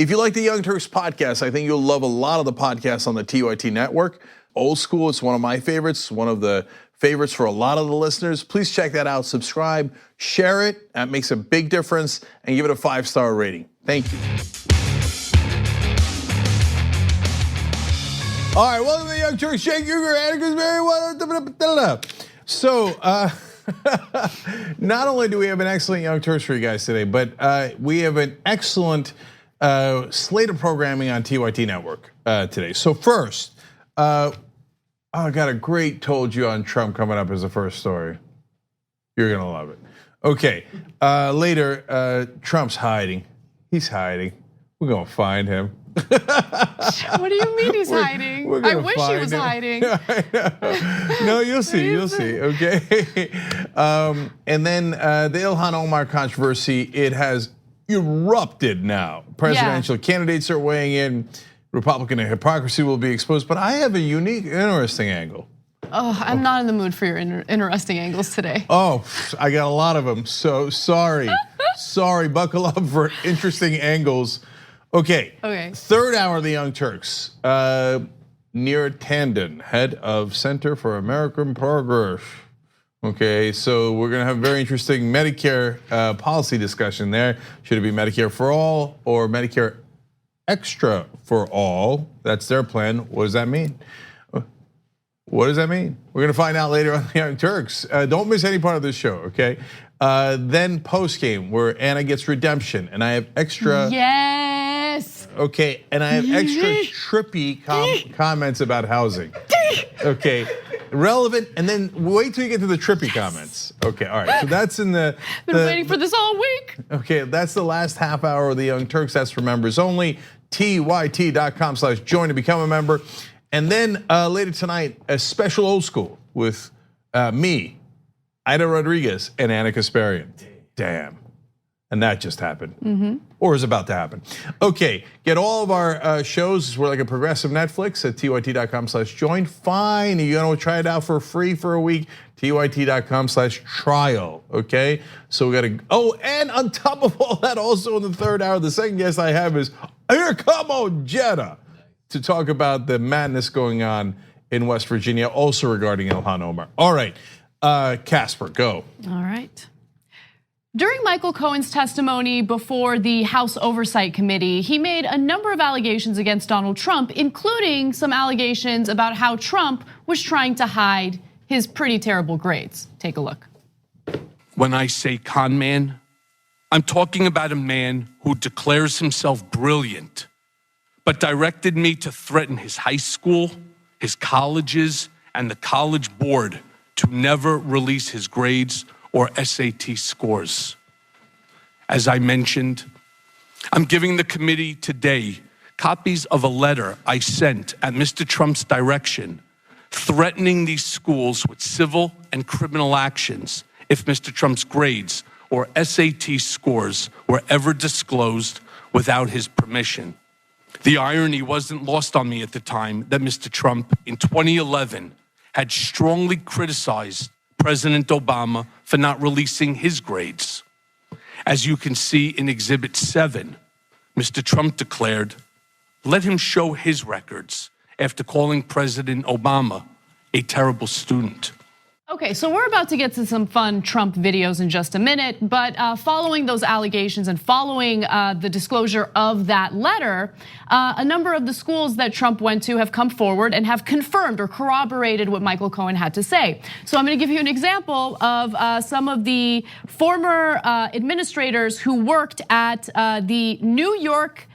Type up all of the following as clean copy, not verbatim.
If you like the Young Turks podcast, I think you'll love a lot of the podcasts on the TYT network. Old School, it's one of my favorites, one of the favorites for a lot of the listeners. Please check that out, subscribe, share it. That makes a big difference, and give it a 5-star rating. Thank you. All right, welcome to the Young Turks. Jake Uger, Atticus Berry. So, not only do we have an excellent Young Turks for you guys today, but we have an excellent slate of programming on TYT Network today. So first, I got a great told you on Trump coming up as the first story. You're gonna love it. Okay, later, Trump's hiding. He's hiding. We're gonna find him. What do you mean he's hiding? I wish he was hiding. No, you'll see, okay? And then the Ilhan Omar controversy, it has erupted now. Presidential candidates are weighing in. Republican hypocrisy will be exposed, but I have a unique, interesting angle. Oh, I'm not in the mood for your interesting angles today. Oh, I got a lot of them, so sorry. Sorry, buckle up for interesting angles. Okay, third hour of the Young Turks. Neera Tanden, head of Center for American Progress. Okay, so we're gonna have a very interesting Medicare policy discussion there. Should it be Medicare for all or Medicare extra for all? That's their plan. What does that mean? What does that mean? We're gonna find out later on the Young Turks. Don't miss any part of this show, okay? Then post game where Anna gets redemption, and I have extra. Yes. Okay, and I have extra trippy comments about housing. Okay, relevant, and then wait till you get to the trippy comments. Okay, all right. So that's in the. Been waiting for this all week. Okay, that's the last half hour of the Young Turks. That's for members only. TYT.com/join to become a member. And then later tonight, a special Old School with me, Ida Rodriguez, and Anna Kasparian. Damn. And that just happened, or is about to happen. Okay, get all of our shows. We're like a progressive Netflix at tyt.com/join. Fine, you gotta try it out for free for a week. tyt.com/trial. Okay, so we gotta. Oh, and on top of all that, also in the third hour, the second guest I have is here come Jetta to talk about the madness going on in West Virginia, also regarding Ilhan Omar. All right, Casper, go. All right. During Michael Cohen's testimony before the House Oversight Committee, he made a number of allegations against Donald Trump, including some allegations about how Trump was trying to hide his pretty terrible grades. Take a look. When I say con man, I'm talking about a man who declares himself brilliant, but directed me to threaten his high school, his colleges, and the college board to never release his grades or SAT scores. As I mentioned, I'm giving the committee today copies of a letter I sent at Mr. Trump's direction, threatening these schools with civil and criminal actions if Mr. Trump's grades or SAT scores were ever disclosed without his permission. The irony wasn't lost on me at the time that Mr. Trump in 2011 had strongly criticized President Obama for not releasing his grades. As you can see in Exhibit 7, Mr. Trump declared, let him show his records after calling President Obama a terrible student. Okay, so we're about to get to some fun Trump videos in just a minute, but following those allegations and following the disclosure of that letter, a number of the schools that Trump went to have come forward and have confirmed or corroborated what Michael Cohen had to say. So I'm gonna give you an example of some of the former administrators who worked at the New York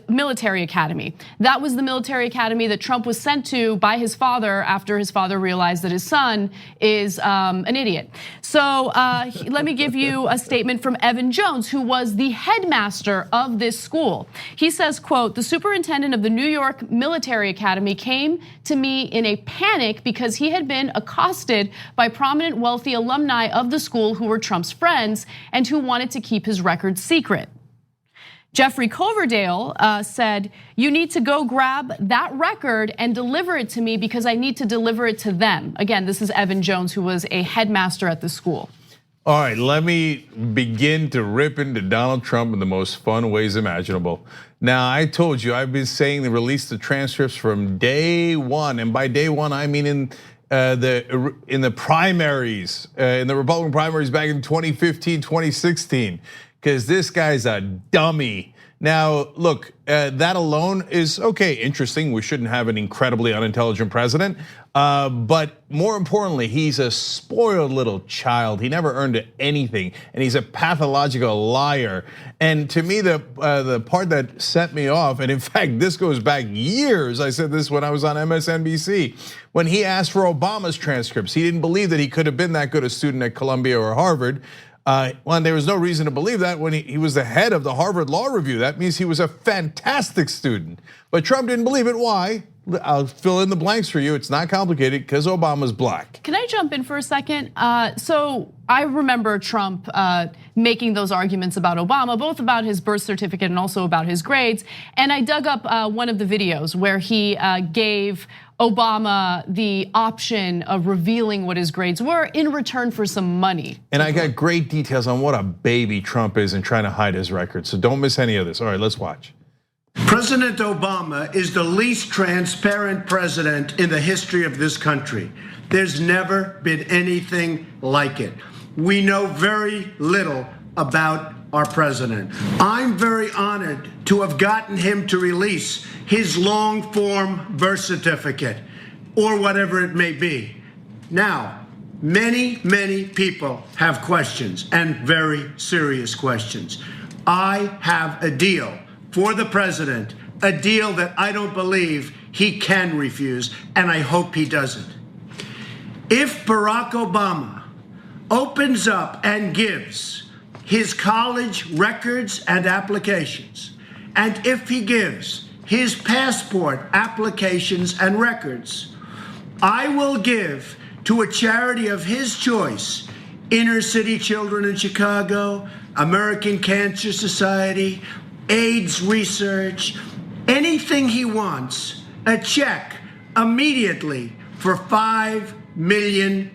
military academy. That was the military academy that Trump was sent to by his father after his father realized that his son is an idiot. So let me give you a statement from Evan Jones, who was the headmaster of this school. He says, quote, the superintendent of the New York Military Academy came to me in a panic because he had been accosted by prominent wealthy alumni of the school who were Trump's friends and who wanted to keep his records secret. Jeffrey Coverdale said, you need to go grab that record and deliver it to me because I need to deliver it to them. Again, this is Evan Jones, who was a headmaster at the school. All right, let me begin to rip into Donald Trump in the most fun ways imaginable. Now, I told you, I've been saying they release the transcripts from day one, and by day one, I mean in the primaries, in the Republican primaries back in 2015, 2016, because this guy's a dummy. Now, look, that alone is okay, interesting. We shouldn't have an incredibly unintelligent president, but more importantly, he's a spoiled little child. He never earned anything, and he's a pathological liar. And to me, the part that set me off, and in fact, this goes back years. I said this when I was on MSNBC. When he asked for Obama's transcripts, he didn't believe that he could have been that good a student at Columbia or Harvard. Well, there was no reason to believe that when he was the head of the Harvard Law Review. That means he was a fantastic student. But Trump didn't believe it. Why? I'll fill in the blanks for you. It's not complicated because Obama's black. Can I jump in for a second? So I remember Trump making those arguments about Obama, both about his birth certificate and also about his grades. And I dug up one of the videos where he gave Obama the option of revealing what his grades were in return for some money. And I got great details on what a baby Trump is and trying to hide his record. So don't miss any of this. All right, let's watch. President Obama is the least transparent president in the history of this country. There's never been anything like it. We know very little about our president. I'm very honored to have gotten him to release his long form birth certificate or whatever it may be. Now, many people have questions and very serious questions. I have a deal for the president, a deal that I don't believe he can refuse, and I hope he doesn't. If Barack Obama opens up and gives his college records and applications, and if he gives his passport applications and records, I will give to a charity of his choice, Inner City Children in Chicago, American Cancer Society, AIDS research, anything he wants, a check immediately for $5 million.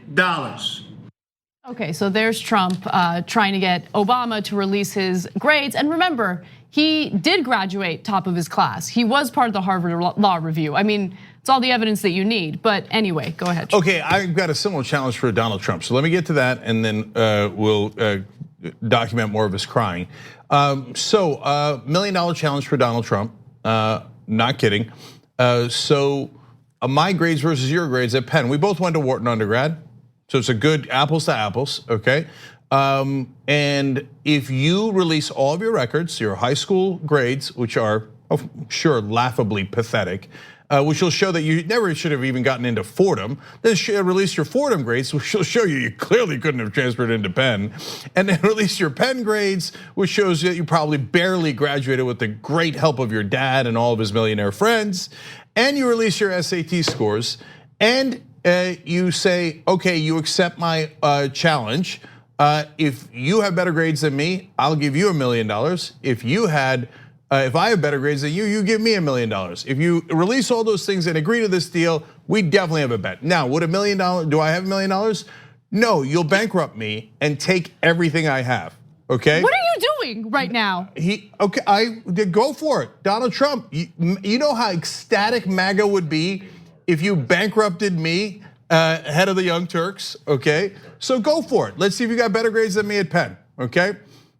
Okay, so there's Trump trying to get Obama to release his grades. And remember, he did graduate top of his class. He was part of the Harvard Law Review. I mean, it's all the evidence that you need. But anyway, go ahead. Okay, I've got a similar challenge for Donald Trump. So let me get to that, and then we'll document more of his crying. So $1 million challenge for Donald Trump. Not kidding. So my grades versus your grades at Penn. We both went to Wharton undergrad. So it's a good apples to apples, okay? And if you release all of your records, your high school grades, which are, sure, laughably pathetic, which will show that you never should have even gotten into Fordham. Then release your Fordham grades, which will show you clearly couldn't have transferred into Penn. And then release your Penn grades, which shows that you probably barely graduated with the great help of your dad and all of his millionaire friends. And you release your SAT scores, and you say, okay, you accept my challenge. If you have better grades than me, I'll give you $1 million. If I have better grades than you, you give me $1 million. If you release all those things and agree to this deal, we definitely have a bet. Now, would $1 million, do I have $1 million? No, you'll bankrupt me and take everything I have, okay? What are you doing right now? Okay, I go for it. Donald Trump, you know how ecstatic MAGA would be if you bankrupted me, head of the Young Turks, okay? So go for it. Let's see if you got better grades than me at Penn, okay?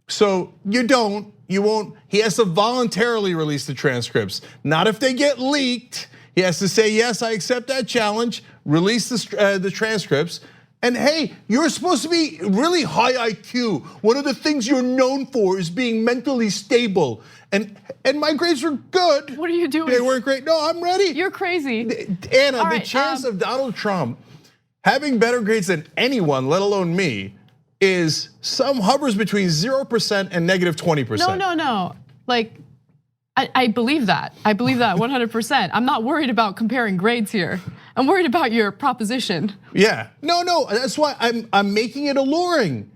So you don't, you won't. He has to voluntarily release the transcripts, not if they get leaked. He has to say, yes, I accept that challenge, release the transcripts. And hey, you're supposed to be really high IQ. One of the things you're known for is being mentally stable. And my grades were good. What are you doing? They weren't great. No, I'm ready. You're crazy. Anna, the chance of Donald Trump having better grades than anyone, let alone me, is hovers between 0% and negative 20%. No. Like, I believe that. I believe that 100%. I'm not worried about comparing grades here. I'm worried about your proposition. Yeah, no, that's why I'm making it alluring.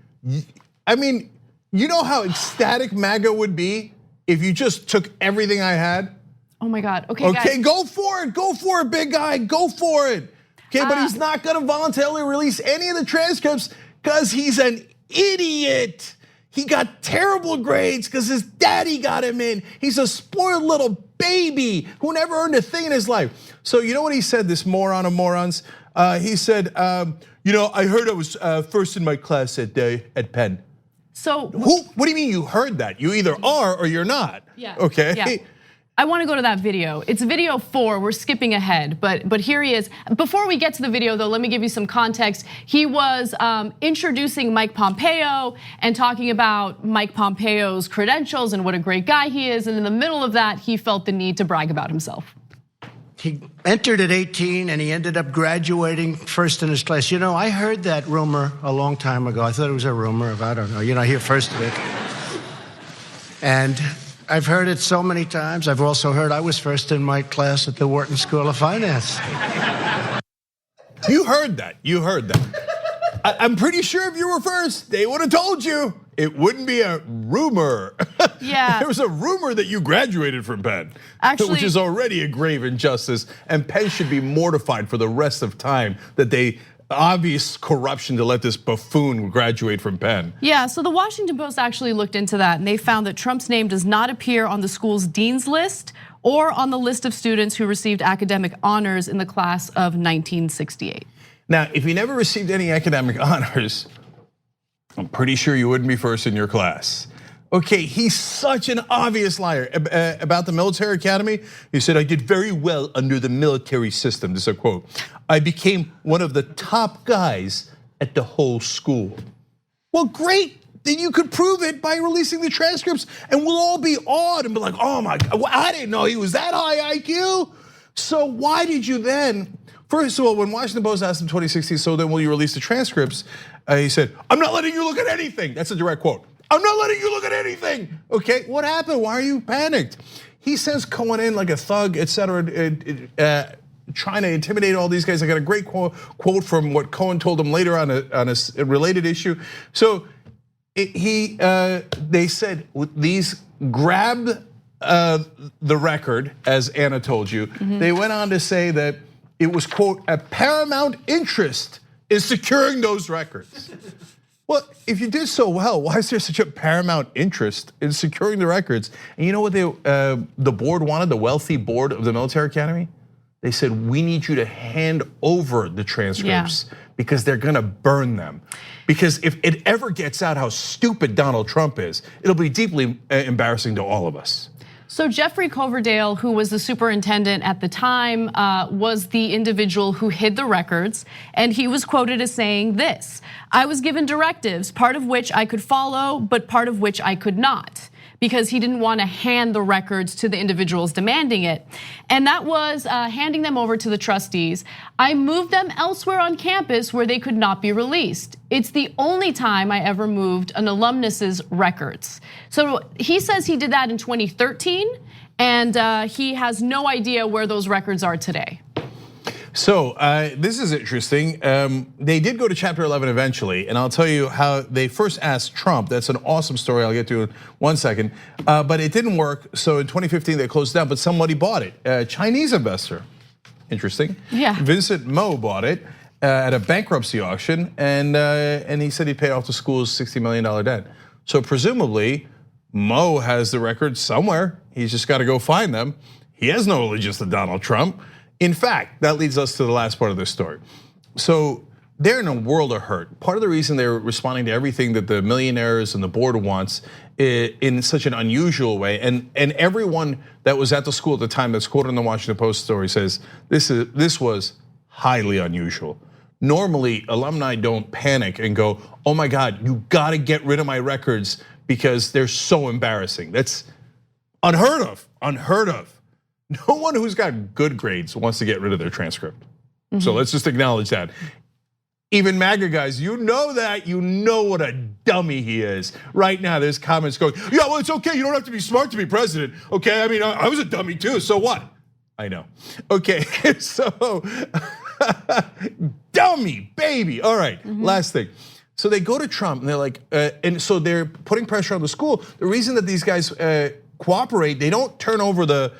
I mean, you know how ecstatic MAGA would be if you just took everything I had? Oh my God, okay guys. Go for it, big guy, go for it. Okay, but he's not gonna voluntarily release any of the transcripts because he's an idiot. He got terrible grades because his daddy got him in. He's a spoiled little baby who never earned a thing in his life. So you know what he said, this moron of morons? He said, I heard I was first in my class at Penn. So what do you mean you heard that? You either are or you're not. Yeah. Okay. Yeah. I want to go to that video. It's video 4. We're skipping ahead, but here he is. Before we get to the video, though, let me give you some context. He was introducing Mike Pompeo and talking about Mike Pompeo's credentials and what a great guy he is. And in the middle of that, he felt the need to brag about himself. He entered at 18 and he ended up graduating first in his class. You know, I heard that rumor a long time ago. I thought it was a rumor of, I don't know, I hear first of it. And I've heard it so many times. I've also heard I was first in my class at the Wharton School of Finance. You heard that. I'm pretty sure if you were first, they would have told you. It wouldn't be a rumor. Yeah. There was a rumor that you graduated from Penn, actually, which is already a grave injustice. And Penn should be mortified for the rest of time that they obvious corruption to let this buffoon graduate from Penn. Yeah, so the Washington Post actually looked into that and they found that Trump's name does not appear on the school's dean's list or on the list of students who received academic honors in the class of 1968. Now, if you never received any academic honors, I'm pretty sure you wouldn't be first in your class. Okay, he's such an obvious liar. About the military academy, he said, I did very well under the military system. This is a quote. I became one of the top guys at the whole school. Well, great. Then you could prove it by releasing the transcripts and we'll all be awed and be like, oh my God, I didn't know he was that high IQ. So why did you then, first of all, when Washington Post asked him 2016, so then will you release the transcripts? He said, I'm not letting you look at anything. That's a direct quote. I'm not letting you look at anything. Okay, what happened? Why are you panicked? He sends Cohen in like a thug, et cetera, trying to intimidate all these guys. I got a great quote from what Cohen told him later on a related issue. So they said these grabbed the record, as Anna told you. They went on to say that it was, quote, a paramount interest in securing those records. Well, if you did so well, why is there such a paramount interest in securing the records? And you know what the board wanted, the wealthy board of the military academy? They said, we need you to hand over the transcripts because they're gonna burn them. Because if it ever gets out how stupid Donald Trump is, it'll be deeply embarrassing to all of us. So Jeffrey Coverdale, who was the superintendent at the time, was the individual who hid the records. And he was quoted as saying this: I was given directives, part of which I could follow, but part of which I could not, because he didn't want to hand the records to the individuals demanding it. And that was handing them over to the trustees. I moved them elsewhere on campus where they could not be released. It's the only time I ever moved an alumnus's records. So he says he did that in 2013, and he has no idea where those records are today. So this is interesting. They did go to Chapter 11 eventually, and I'll tell you how they first asked Trump. That's an awesome story. I'll get to it in 1 second. But it didn't work. So in 2015 they closed it down, but somebody bought it. A Chinese investor. Interesting. Yeah. Vincent Mo bought it at a bankruptcy auction, and he said he paid off the school's $60 million debt. So presumably Mo has the records somewhere. He's just got to go find them. He has no allegiance to Donald Trump. In fact, that leads us to the last part of this story. So they're in a world of hurt. Part of the reason they're responding to everything that the millionaires and the board wants in such an unusual way, and everyone that was at the school at the time that's quoted in the Washington Post story says this was highly unusual. Normally, alumni don't panic and go, oh my God, you gotta get rid of my records because they're so embarrassing. That's unheard of, unheard of. No one who's got good grades wants to get rid of their transcript. So let's just acknowledge that. Even MAGA guys, you know that, you know what a dummy he is. Right now, there's comments going, yeah, well, it's okay, you don't have to be smart to be president. Okay, I mean, I was a dummy too, so what? I know. Okay, so, dummy, baby. All right, last thing. So they go to Trump and they're like, and so they're putting pressure on the school. The reason that these guys cooperate, they don't turn over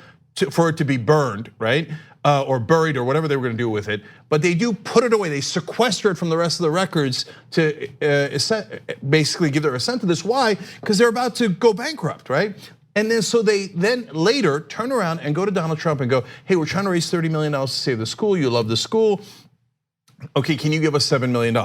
for it to be burned, right? or buried or whatever they were gonna do with it, but they do put it away. They sequester it from the rest of the records to basically give their assent to this. Why? Because they're about to go bankrupt, right? And then so they then later turn around and go to Donald Trump and go, hey, we're trying to raise $30 million to save the school. You love the school. Okay, can you give us $7 million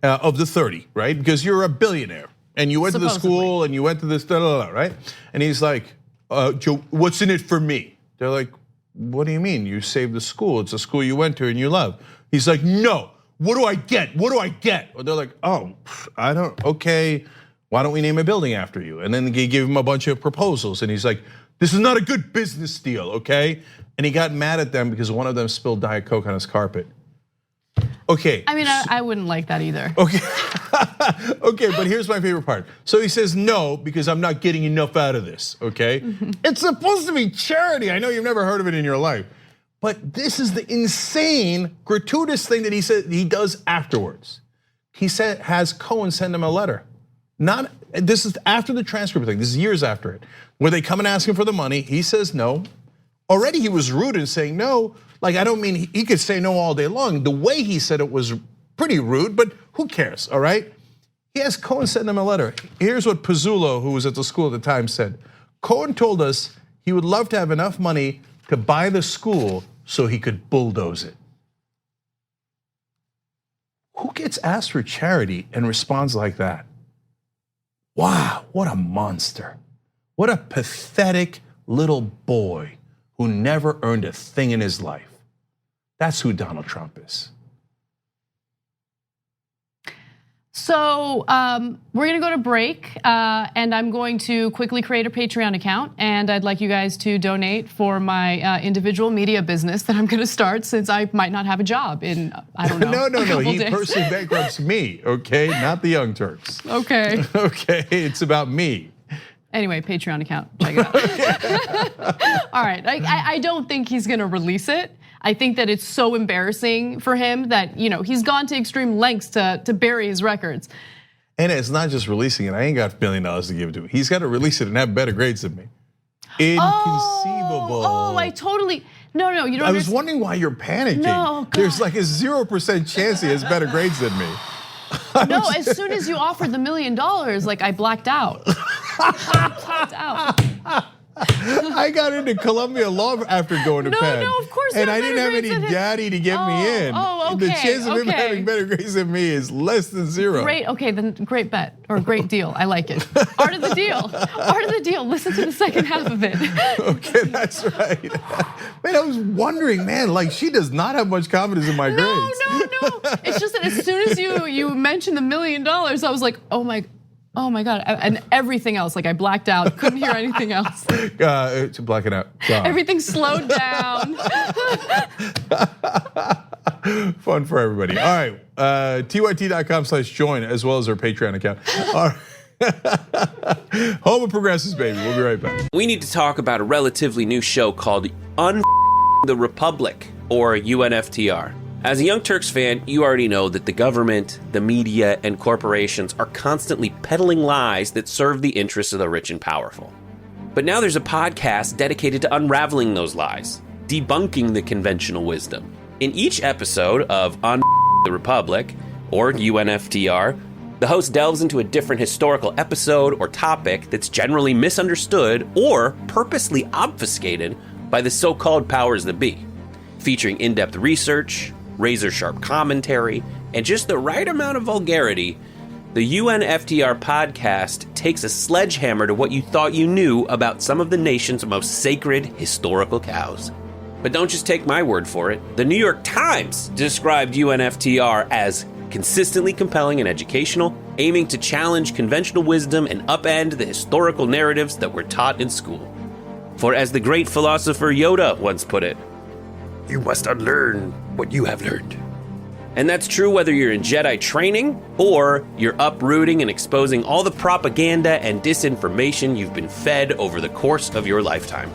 of the 30, right? Because you're a billionaire and you went to the school and you went to this, right? And he's like, Joe, what's in it for me? They're like, what do you mean? You saved the school. It's a school you went to and you love. He's like, no, what do I get? What do I get? Or they're like, oh, I don't, okay, why don't we name a building after you? And then they gave him a bunch of proposals and he's like, this is not a good business deal, okay? And he got mad at them because one of them spilled Diet Coke on his carpet. Okay. I mean, I wouldn't like that either. Okay, okay, but here's my favorite part. So he says no, because I'm not getting enough out of this, okay? It's supposed to be charity. I know you've never heard of it in your life. But this is the insane, gratuitous thing that he said he does afterwards. He has Cohen send him a letter. This is after the transcript thing, this is years after it, where they come and ask him for the money, he says no. Already he was rude in saying no. Like, I don't mean he could say no all day long. The way he said it was pretty rude, but who cares, all right? He has Cohen send him a letter. Here's what Pizzullo, who was at the school at the time, said. Cohen told us he would love to have enough money to buy the school so he could bulldoze it. Who gets asked for charity and responds like that? Wow, what a monster. What a pathetic little boy who never earned a thing in his life. That's who Donald Trump is. So we're gonna go to break, and I'm going to quickly create a Patreon account, and I'd like you guys to donate for my individual media business that I'm gonna start, since I might not have a job in, I don't know. No, he personally bankrupts me, okay, not the Young Turks. Okay. Okay, it's about me. Anyway, Patreon account, check it out. All right, I don't think he's gonna release it. I think that it's so embarrassing for him that he's gone to extreme lengths to bury his records. And it's not just releasing it. I ain't got $1 billion to give to him. He's got to release it and have better grades than me. Inconceivable. Oh, I totally, no, you don't. I was wondering why you're panicking. No, God. There's like a 0% chance he has better grades than me. No, as soon as you offered the $1 million, like I blacked out. I got into Columbia Law after going to Penn. No, of course. And I didn't have any daddy to get me in. Oh, okay. The chance of him having better grades than me is less than 0. Great, okay, then great bet or great deal. I like it. Art of the deal. Art of the deal. Listen to the second half of it. Okay, that's right. Man, I was wondering, man, like she does not have much confidence in my grades. No. It's just that as soon as you mentioned the $1 million, I was like, oh my God, and everything else, like I blacked out, couldn't hear anything else. To black it out. Everything slowed down. Fun for everybody. All right, tyt.com/join as well as our Patreon account. All right. Home of Progressives, baby. We'll be right back. We need to talk about a relatively new show called the Republic, or UNFTR. As a Young Turks fan, you already know that the government, the media, and corporations are constantly peddling lies that serve the interests of the rich and powerful. But now there's a podcast dedicated to unraveling those lies, debunking the conventional wisdom. In each episode of the Republic, or UNFTR, the host delves into a different historical episode or topic that's generally misunderstood or purposely obfuscated by the so-called powers that be, featuring in-depth research, razor-sharp commentary, and just the right amount of vulgarity. The UNFTR podcast takes a sledgehammer to what you thought you knew about some of the nation's most sacred historical cows. But don't just take my word for it. The New York Times described UNFTR as consistently compelling and educational, aiming to challenge conventional wisdom and upend the historical narratives that were taught in school. For as the great philosopher Yoda once put it, you must unlearn what you have learned. And that's true whether you're in Jedi training or you're uprooting and exposing all the propaganda and disinformation you've been fed over the course of your lifetime.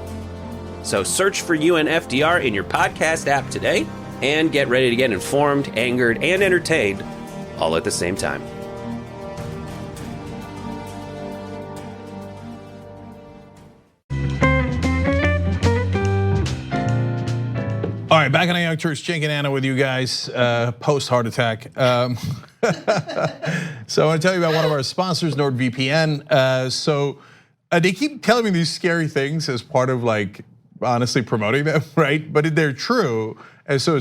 So search for UNFTR in your podcast app today and get ready to get informed, angered, and entertained all at the same time. All right, back on the Young Turks, Cenk and Anna with you guys, post heart attack. So I want to tell you about one of our sponsors, NordVPN. So they keep telling me these scary things as part of like honestly promoting them, right? But they're true. And so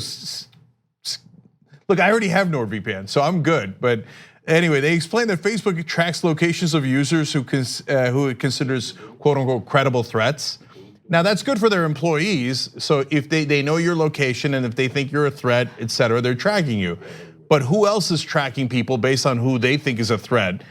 look, I already have NordVPN, so I'm good. But anyway, they explain that Facebook tracks locations of users who it considers quote unquote credible threats. Now that's good for their employees. So if they know your location and if they think you're a threat, et cetera, they're tracking you. But who else is tracking people based on who they think is a threat?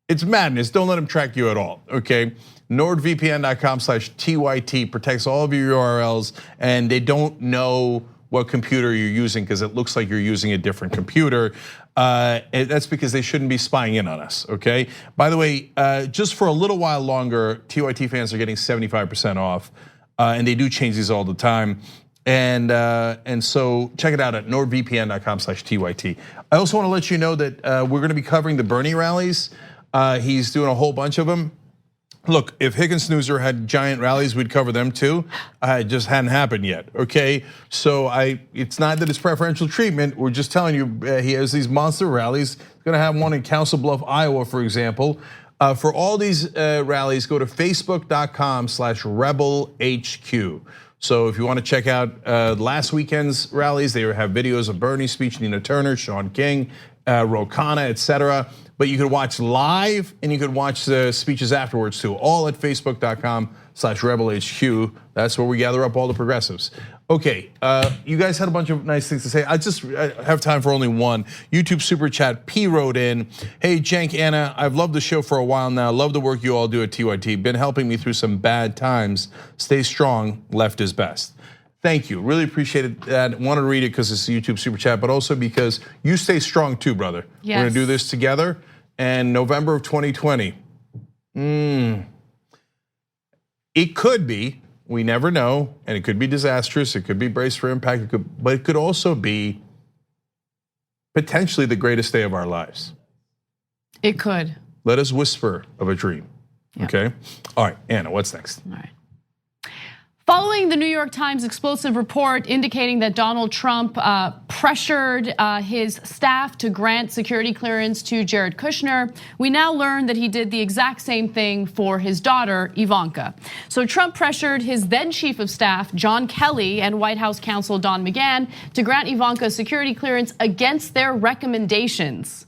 It's madness. Don't let them track you at all, okay? NordVPN.com/TYT protects all of your URLs, and they don't know what computer you're using because it looks like you're using a different computer. That's because they shouldn't be spying in on us, okay? By the way, just for a little while longer, TYT fans are getting 75% off, and they do change these all the time. And so check it out at NordVPN.com/TYT. I also want to let you know that we're going to be covering the Bernie rallies. He's doing a whole bunch of them. Look, if Higgins Snoozer had giant rallies, we'd cover them too. It just hadn't happened yet, okay? So it's not that it's preferential treatment. We're just telling you he has these monster rallies. He's gonna have one in Council Bluff, Iowa, for example. For all these rallies, go to Facebook.com/RebelHQ. So if you want to check out last weekend's rallies, they have videos of Bernie's speech, Nina Turner, Sean King, Ro Khanna, et cetera. But you could watch live and you could watch the speeches afterwards too, all at Facebook.com/RebelHQ. That's where we gather up all the progressives. Okay, you guys had a bunch of nice things to say. I have time for only one. YouTube super chat, P wrote in, hey Cenk, Anna, I've loved the show for a while now. Love the work you all do at TYT. Been helping me through some bad times. Stay strong, left is best. Thank you, really appreciated that. Wanted to read it because it's a YouTube super chat, but also because you stay strong too, brother. Yes. We're gonna do this together. And November of 2020, it could be, we never know, and it could be disastrous, it could be braced for impact, but it could also be potentially the greatest day of our lives. It could. Let us whisper of a dream, okay? All right, Anna, what's next? All right. Following the New York Times explosive report indicating that Donald Trump pressured his staff to grant security clearance to Jared Kushner, we now learn that he did the exact same thing for his daughter, Ivanka. So Trump pressured his then chief of staff, John Kelly, and White House counsel Don McGahn to grant Ivanka security clearance against their recommendations.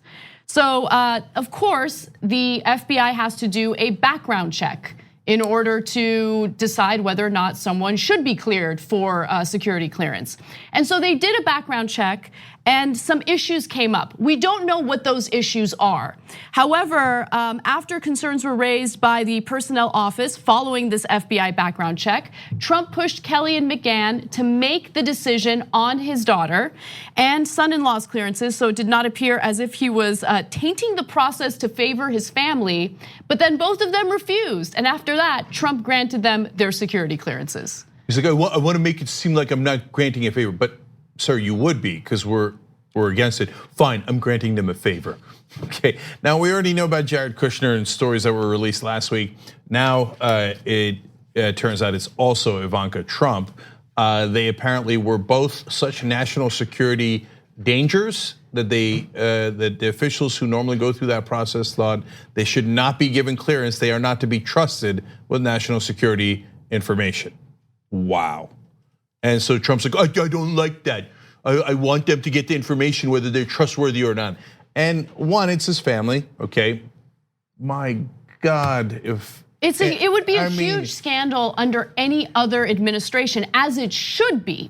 So, of course, the FBI has to do a background check in order to decide whether or not someone should be cleared for security clearance. And so they did a background check and some issues came up. We don't know what those issues are. However, after concerns were raised by the personnel office following this FBI background check, Trump pushed Kelly and McGahn to make the decision on his daughter and son-in-law's clearances, so it did not appear as if he was tainting the process to favor his family, but then both of them refused. And after that, Trump granted them their security clearances. He's like, I want to make it seem like I'm not granting a favor, but sir, you would be because we're against it. Fine, I'm granting them a favor. Okay, now we already know about Jared Kushner and stories that were released last week. Now it turns out it's also Ivanka Trump. They apparently were both such national security dangers that that the officials who normally go through that process thought they should not be given clearance. They are not to be trusted with national security information. Wow. And so Trump's like, I don't like that. I want them to get the information whether they're trustworthy or not. And one, it's his family, okay? My God, if it would be a huge scandal under any other administration, as it should be,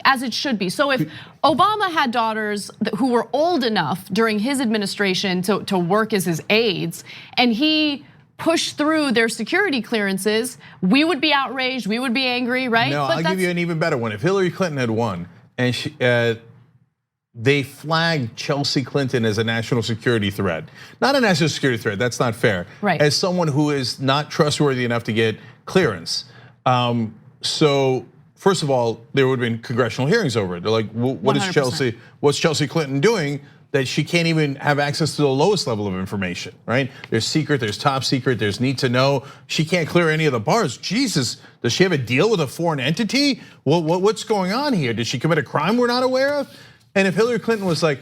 So if Obama had daughters who were old enough during his administration to work as his aides, and he pushed through their security clearances, we would be outraged, we would be angry, right? No, I'll give you an even better one. If Hillary Clinton had won and they flagged Chelsea Clinton as a national security threat, not a national security threat, that's not fair, right? As someone who is not trustworthy enough to get clearance. So first of all, there would have been congressional hearings over it. They're like, what's Chelsea Clinton doing that she can't even have access to the lowest level of information, right? There's secret, there's top secret, there's need to know. She can't clear any of the bars. Jesus, does she have a deal with a foreign entity? What's going on here? Did she commit a crime we're not aware of? And if Hillary Clinton was like,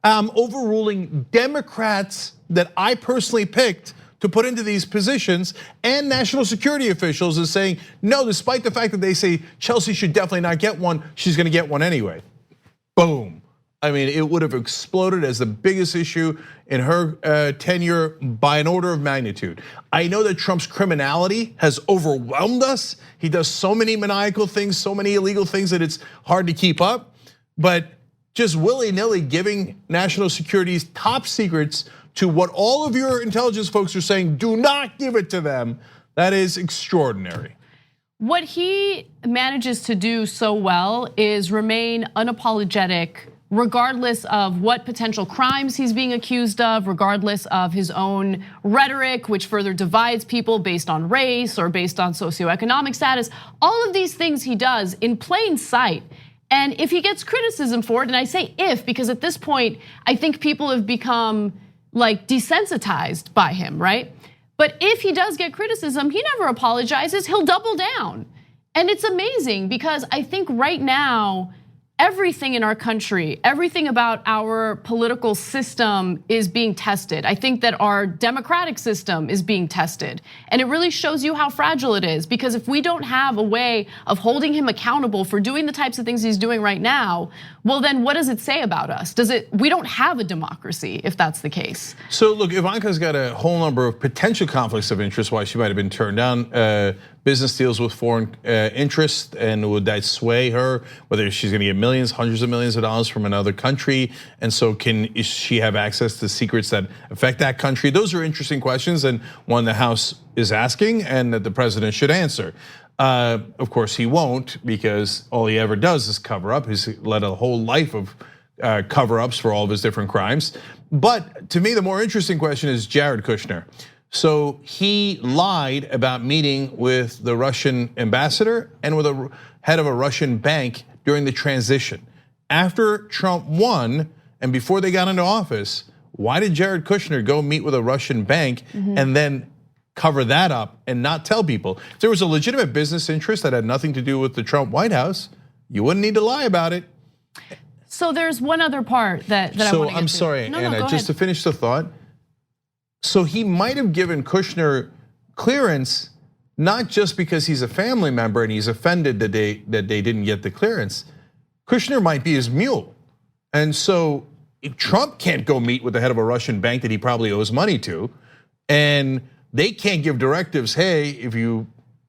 I'm overruling Democrats that I personally picked to put into these positions, and national security officials is saying, no, despite the fact that they say Chelsea should definitely not get one, she's gonna get one anyway. Boom. I mean, it would have exploded as the biggest issue in her tenure by an order of magnitude. I know that Trump's criminality has overwhelmed us. He does so many maniacal things, so many illegal things that it's hard to keep up. But just willy-nilly giving national security's top secrets to what all of your intelligence folks are saying, do not give it to them, that is extraordinary. What he manages to do so well is remain unapologetic regardless of what potential crimes he's being accused of, regardless of his own rhetoric, which further divides people based on race or based on socioeconomic status. All of these things he does in plain sight. And if he gets criticism for it, and I say if, because at this point, I think people have become like desensitized by him, right? But if he does get criticism, he never apologizes, he'll double down. And it's amazing because I think right now, everything in our country, everything about our political system is being tested. I think that our democratic system is being tested. And it really shows you how fragile it is, because if we don't have a way of holding him accountable for doing the types of things he's doing right now, well then what does it say about us? We don't have a democracy if that's the case. So look, Ivanka's got a whole number of potential conflicts of interest why she might have been turned down. Business deals with foreign interests, and would that sway her, whether she's gonna get millions, hundreds of millions of dollars from another country? And so is she have access to secrets that affect that country? Those are interesting questions, and one the House is asking and that the president should answer. Of course he won't, because all he ever does is cover up. He's led a whole life of cover-ups for all of his different crimes. But to me, the more interesting question is Jared Kushner. So he lied about meeting with the Russian ambassador and with a head of a Russian bank during the transition. After Trump won and before they got into office, why did Jared Kushner go meet with a Russian bank and then cover that up and not tell people? If there was a legitimate business interest that had nothing to do with the Trump White House, you wouldn't need to lie about it. So there's one other part that I want to get to. I'm sorry, Anna, just to finish the thought. So he might have given Kushner clearance, not just because he's a family member and he's offended that they didn't get the clearance. Kushner might be his mule. And so if Trump can't go meet with the head of a Russian bank that he probably owes money to, and they can't give directives, hey, if you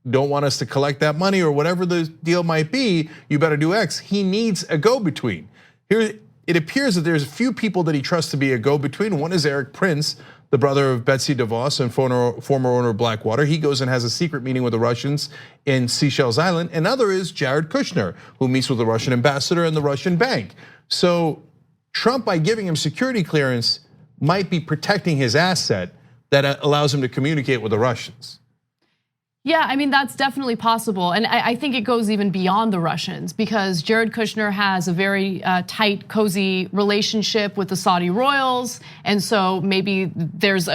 don't want us to collect that money or whatever the deal might be, you better do X. He needs a go-between. Here, it appears that there's a few people that he trusts to be a go-between. One is Eric Prince, the brother of Betsy DeVos and former owner of Blackwater. He goes and has a secret meeting with the Russians in Seychelles Island. Another is Jared Kushner, who meets with the Russian ambassador and the Russian bank. So Trump, by giving him security clearance, might be protecting his asset that allows him to communicate with the Russians. Yeah, I mean, that's definitely possible. And I think it goes even beyond the Russians, because Jared Kushner has a very tight, cozy relationship with the Saudi royals. And so maybe there's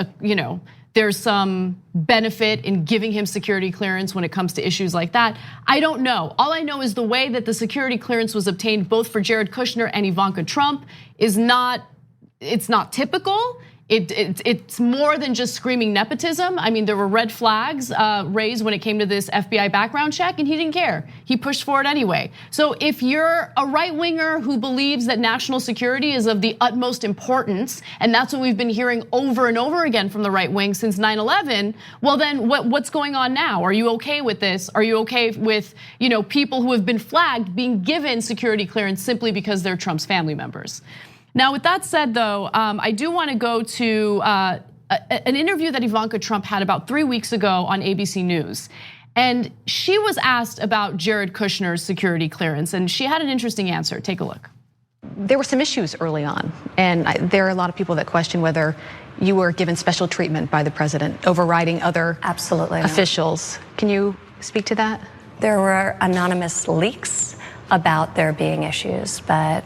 there's some benefit in giving him security clearance when it comes to issues like that. I don't know. All I know is the way that the security clearance was obtained both for Jared Kushner and Ivanka Trump is not typical. It's more than just screaming nepotism. I mean, there were red flags raised when it came to this FBI background check, and he didn't care. He pushed for it anyway. So if you're a right winger who believes that national security is of the utmost importance, and that's what we've been hearing over and over again from the right wing since 9/11, well then what's going on now? Are you okay with this? Are you okay with people who have been flagged being given security clearance simply because they're Trump's family members? Now, with that said, though, I do want to go to an interview that Ivanka Trump had about 3 weeks ago on ABC News. And she was asked about Jared Kushner's security clearance, and she had an interesting answer. Take a look. There were some issues early on, and there are a lot of people that question whether you were given special treatment by the president, overriding other officials. Can you speak to that? There were anonymous leaks about there being issues, but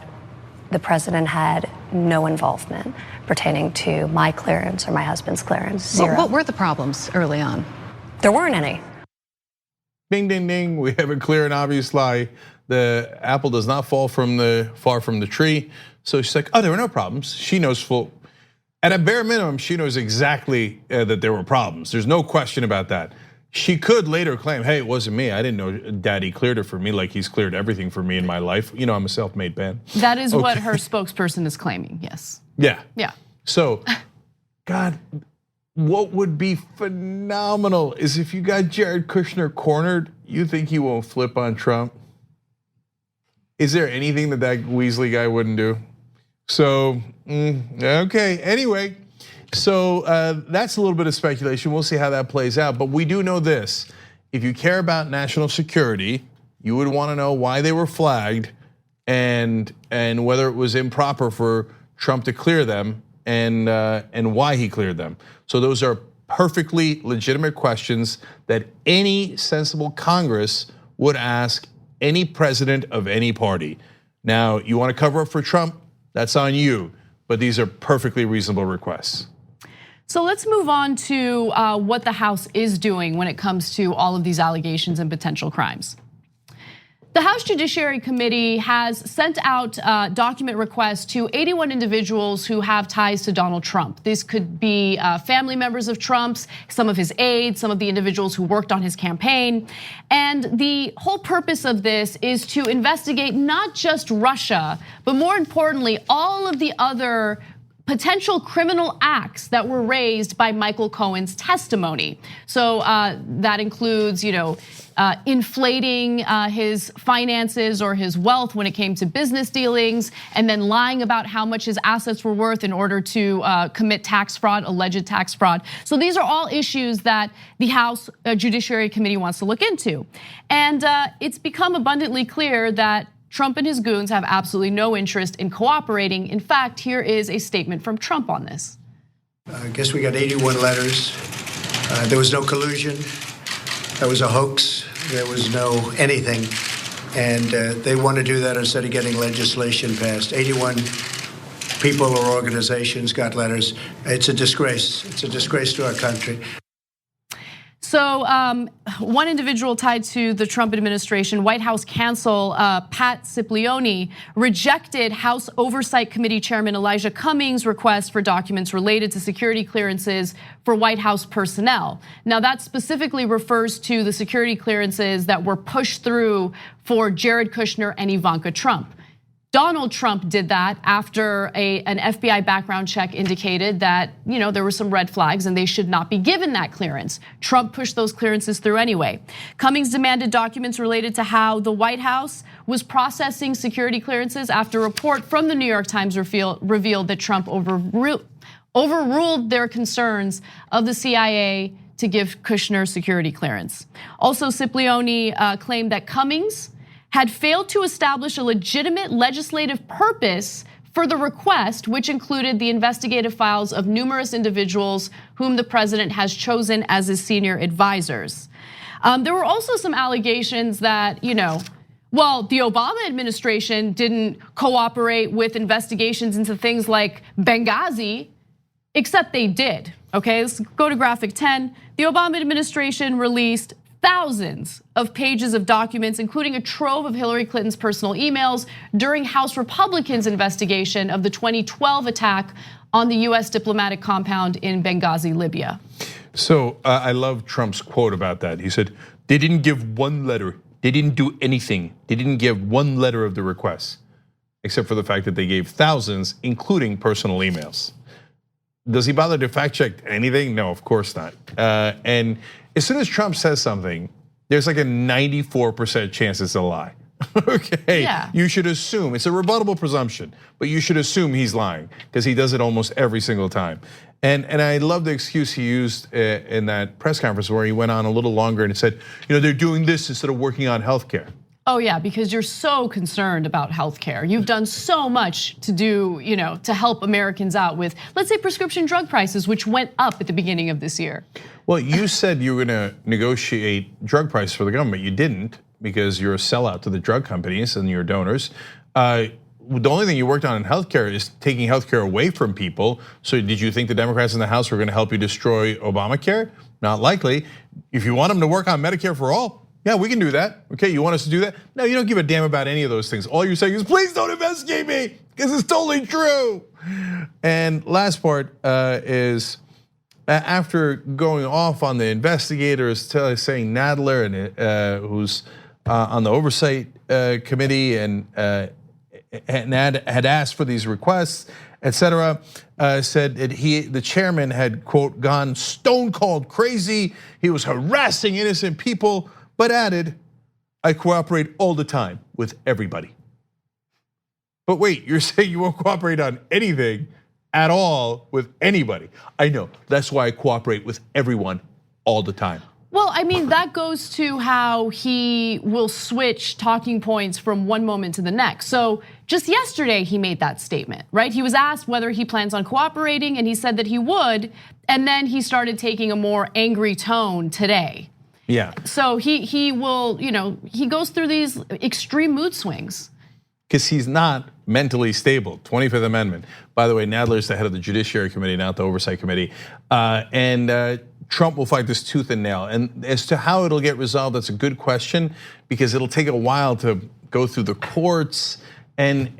the president had no involvement pertaining to my clearance or my husband's clearance. Zero. What were the problems early on? There weren't any. Ding, ding, ding. We have a clear and obvious lie. The apple does not fall far from the tree. So she's like, oh, there were no problems. She knows at a bare minimum, she knows exactly that there were problems. There's no question about that. She could later claim, hey, it wasn't me. I didn't know daddy cleared it for me like he's cleared everything for me in my life. You know, I'm a self-made man. That is what her spokesperson is claiming, yes. Yeah. Yeah. So, God, what would be phenomenal is if you got Jared Kushner cornered, you think he won't flip on Trump? Is there anything that Weasley guy wouldn't do? So, okay, anyway. So that's a little bit of speculation. We'll see how that plays out. But we do know this. If you care about national security, you would want to know why they were flagged and whether it was improper for Trump to clear them and why he cleared them. So those are perfectly legitimate questions that any sensible Congress would ask any president of any party. Now, you want to cover up for Trump? That's on you. But these are perfectly reasonable requests. So let's move on to what the House is doing when it comes to all of these allegations and potential crimes. The House Judiciary Committee has sent out document requests to 81 individuals who have ties to Donald Trump. These could be family members of Trump's, some of his aides, some of the individuals who worked on his campaign. And the whole purpose of this is to investigate not just Russia, but more importantly, all of the other potential criminal acts that were raised by Michael Cohen's testimony. So that includes, inflating his finances or his wealth when it came to business dealings, and then lying about how much his assets were worth in order to commit tax fraud, alleged tax fraud. So these are all issues that the House Judiciary Committee wants to look into. And it's become abundantly clear that Trump and his goons have absolutely no interest in cooperating. In fact, here is a statement from Trump on this. I guess we got 81 letters. There was no collusion. That was a hoax. There was no anything. And they want to do that instead of getting legislation passed. 81 people or organizations got letters. It's a disgrace. It's a disgrace to our country. So one individual tied to the Trump administration, White House counsel Pat Cipollone, rejected House Oversight Committee Chairman Elijah Cummings' request for documents related to security clearances for White House personnel. Now that specifically refers to the security clearances that were pushed through for Jared Kushner and Ivanka Trump. Donald Trump did that after an FBI background check indicated that there were some red flags and they should not be given that clearance. Trump pushed those clearances through anyway. Cummings demanded documents related to how the White House was processing security clearances after a report from the New York Times revealed that Trump overruled their concerns of the CIA to give Kushner security clearance. Also, Cipollone claimed that Cummings had failed to establish a legitimate legislative purpose for the request, which included the investigative files of numerous individuals whom the president has chosen as his senior advisors. There were also some allegations that, the Obama administration didn't cooperate with investigations into things like Benghazi, except they did, okay? Let's go to graphic 10. The Obama administration released thousands of pages of documents, including a trove of Hillary Clinton's personal emails during House Republicans' investigation of the 2012 attack on the US diplomatic compound in Benghazi, Libya. So I love Trump's quote about that. He said, they didn't give one letter. They didn't do anything. They didn't give one letter of the request, except for the fact that they gave thousands, including personal emails. Does he bother to fact check anything? No, of course not. And as soon as Trump says something, there's like a 94% chance it's a lie. Okay, yeah. You should assume, it's a rebuttable presumption, but you should assume he's lying because he does it almost every single time. And I love the excuse he used in that press conference where he went on a little longer and said, they're doing this instead of working on healthcare. Oh yeah, because you're so concerned about healthcare. You've done so much to do, to help Americans out with, let's say, prescription drug prices, which went up at the beginning of this year. Well, you said you were gonna negotiate drug prices for the government. You didn't because you're a sellout to the drug companies and your donors. the only thing you worked on in healthcare is taking healthcare away from people. So did you think the Democrats in the House were going to help you destroy Obamacare? Not likely. If you want them to work on Medicare for all, yeah, we can do that. Okay, you want us to do that? No, you don't give a damn about any of those things. All you're saying is, please don't investigate me, because it's totally true. And last part is, after going off on the investigators, saying Nadler, and who's on the oversight committee, and had asked for these requests, etc., said that the chairman had, quote, gone stone cold crazy. He was harassing innocent people, but added, I cooperate all the time with everybody. But wait, you're saying you won't cooperate on anything at all with anybody? I know, that's why I cooperate with everyone all the time. Well, I mean, that goes to how he will switch talking points from one moment to the next. So just yesterday, he made that statement, right? He was asked whether he plans on cooperating, and he said that he would, and then he started taking a more angry tone today. Yeah. So he will, he goes through these extreme mood swings. Because he's not mentally stable. 25th Amendment. By the way, Nadler's the head of the Judiciary Committee, not the Oversight Committee. And Trump will fight this tooth and nail. And as to how it'll get resolved, that's a good question, because it'll take a while to go through the courts. And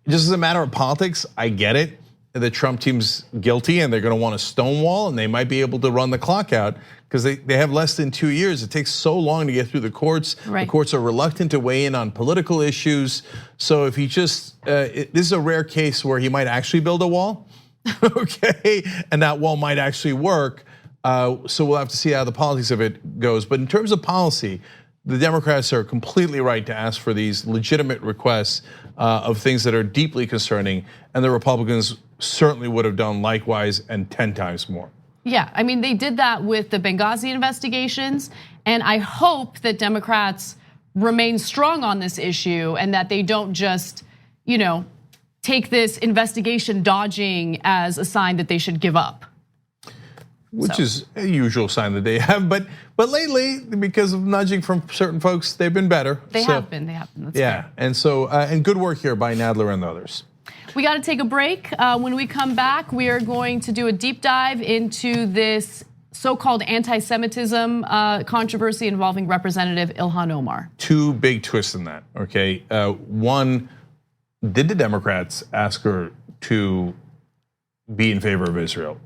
just as a matter of politics, I get it. The Trump team's guilty and they're gonna want to stonewall, and they might be able to run the clock out because they have less than 2 years. It takes so long to get through the courts. Right. The courts are reluctant to weigh in on political issues. So if he just, this is a rare case where he might actually build a wall, okay? And that wall might actually work. So we'll have to see how the politics of it goes. But in terms of policy, the Democrats are completely right to ask for these legitimate requests of things that are deeply concerning, and the Republicans certainly would have done likewise and 10 times more. Yeah, I mean, they did that with the Benghazi investigations, and I hope that Democrats remain strong on this issue and that they don't just, take this investigation dodging as a sign that they should give up. Which is a usual sign that they have, but lately, because of nudging from certain folks, they've been better. They have been. That's yeah, fair. and so and good work here by Nadler and the others. We got to take a break. When we come back, we are going to do a deep dive into this so-called anti-Semitism controversy involving Representative Ilhan Omar. Two big twists in that, okay? One, did the Democrats ask her to be in favor of Israel?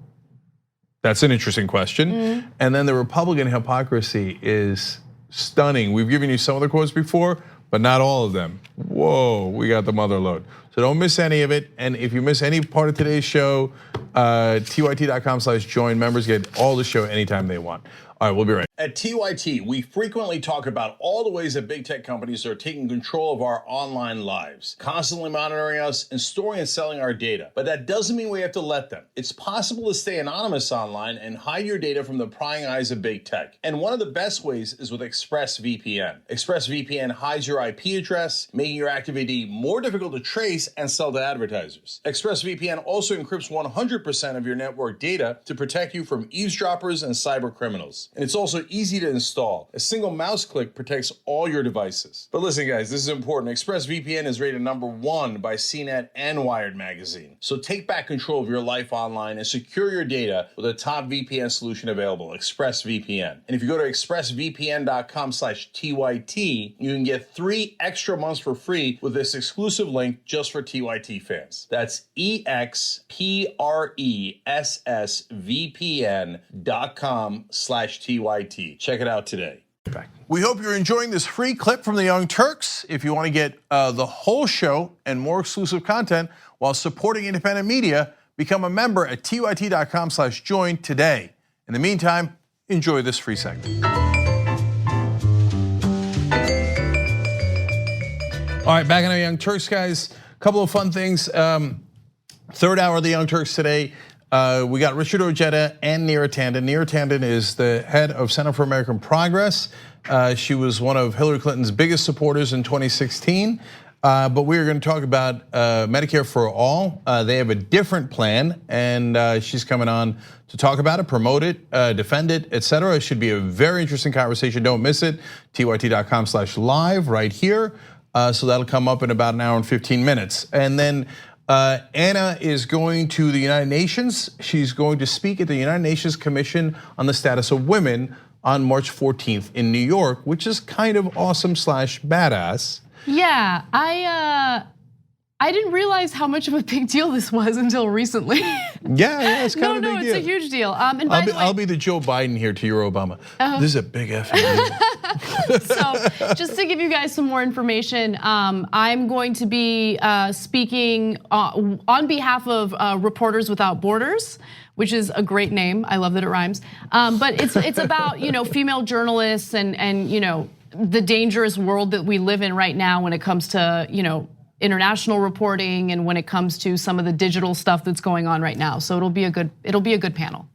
That's an interesting question. And then the Republican hypocrisy is stunning. We've given you some of the quotes before, but not all of them. Whoa, we got the mother load. So don't miss any of it. And if you miss any part of today's show, tyt.com/join. Members get all the show anytime they want. All right, we'll be right back. At TYT, we frequently talk about all the ways that big tech companies are taking control of our online lives, constantly monitoring us and storing and selling our data. But that doesn't mean we have to let them. It's possible to stay anonymous online and hide your data from the prying eyes of big tech. And one of the best ways is with ExpressVPN. ExpressVPN hides your IP address, making your activity more difficult to trace and sell to advertisers. ExpressVPN also encrypts 100% of your network data to protect you from eavesdroppers and cyber criminals. And it's also easy to install. A single mouse click protects all your devices. But listen, guys, this is important. ExpressVPN is rated #1 by CNET and Wired magazine. So take back control of your life online and secure your data with a top VPN solution available, ExpressVPN. And if you go to expressvpn.com/TYT, you can get 3 extra months for free with this exclusive link just for TYT fans. That's expressvpn.com/TYT. Check it out today. We hope you're enjoying this free clip from the Young Turks. If you want to get the whole show and more exclusive content while supporting independent media, become a member at tyt.com/join today. In the meantime, enjoy this free segment. All right, back in the Young Turks, guys. A couple of fun things. Third hour of the Young Turks today. We got Richard Ojeda and Neera Tanden. Neera Tanden is the head of Center for American Progress. She was one of Hillary Clinton's biggest supporters in 2016. But we are going to talk about Medicare for all. They have a different plan, and she's coming on to talk about it, promote it, defend it, etc. It should be a very interesting conversation. Don't miss it. tyt.com/live right here. So that'll come up in about an hour and 15 minutes. And then Anna is going to the United Nations. She's going to speak at the United Nations Commission on the Status of Women on March 14th in New York, which is kind of awesome / badass. Yeah, I didn't realize how much of a big deal this was until recently. Yeah, it's kind of a big deal. No, it's a huge deal. And by the way, I'll be the Joe Biden here to your Obama. This is a big effing deal. So just to give you guys some more information, I'm going to be speaking on behalf of Reporters Without Borders, which is a great name. I love that it rhymes. But it's about female journalists and the dangerous world that we live in right now when it comes to international reporting and when it comes to some of the digital stuff that's going on right now. So it'll be a good panel.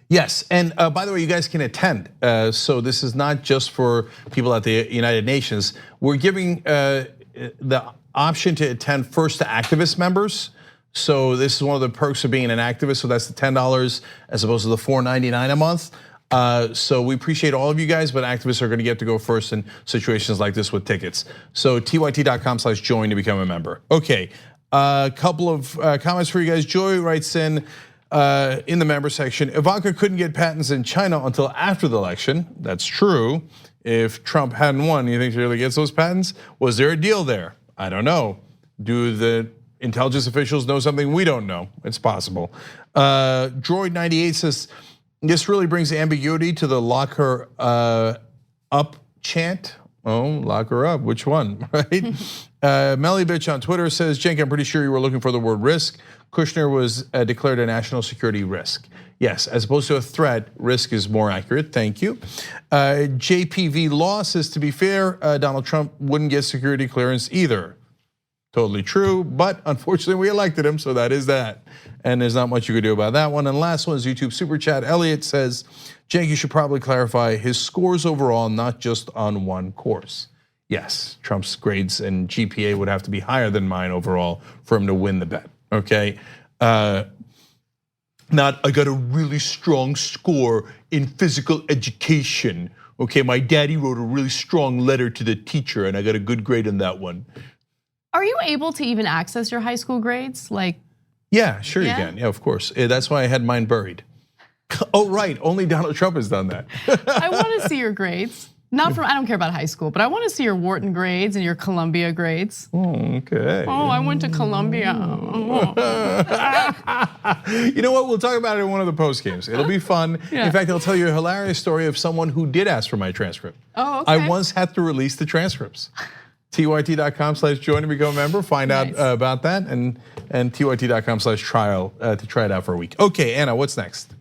Yes, and by the way, you guys can attend. So this is not just for people at the United Nations. We're giving the option to attend first to activist members. So this is one of the perks of being an activist. So that's the $10 as opposed to the $4.99 a month. So we appreciate all of you guys, but activists are gonna get to go first in situations like this with tickets. So tyt.com/join to become a member. Okay, a couple of comments for you guys. Joy writes in the member section, Ivanka couldn't get patents in China until after the election. That's true. If Trump hadn't won, you think she really gets those patents? Was there a deal there? I don't know. Do the intelligence officials know something we don't know? It's possible. Droid98 says, this really brings ambiguity to the lock her up chant. Oh, lock her up, which one, right? Melly Bitch on Twitter says, Cenk, I'm pretty sure you were looking for the word risk. Kushner was declared a national security risk. Yes, as opposed to a threat, risk is more accurate, thank you. JPV Law says, to be fair, Donald Trump wouldn't get security clearance either. Totally true, but unfortunately we elected him, so that is that. And there's not much you could do about that one. And last one is YouTube Super Chat. Elliot says, Cenk, you should probably clarify his scores overall, not just on one course. Yes, Trump's grades and GPA would have to be higher than mine overall for him to win the bet, okay? Not, I got a really strong score in physical education. Okay, my daddy wrote a really strong letter to the teacher and I got a good grade on that one. Are you able to even access your high school grades? Yeah, sure you can. Yeah, of course. That's why I had mine buried. Oh, right. Only Donald Trump has done that. I want to see your grades. I don't care about high school, but I want to see your Wharton grades and your Columbia grades. Oh, okay. Oh, I went to Columbia. You know what? We'll talk about it in one of the post games. It'll be fun. Yeah. In fact, I'll tell you a hilarious story of someone who did ask for my transcript. Oh, okay. I once had to release the transcripts. tyt.com/join to become a member. Find out about that and tyt.com/trial to try it out for a week. Okay, Anna, what's next?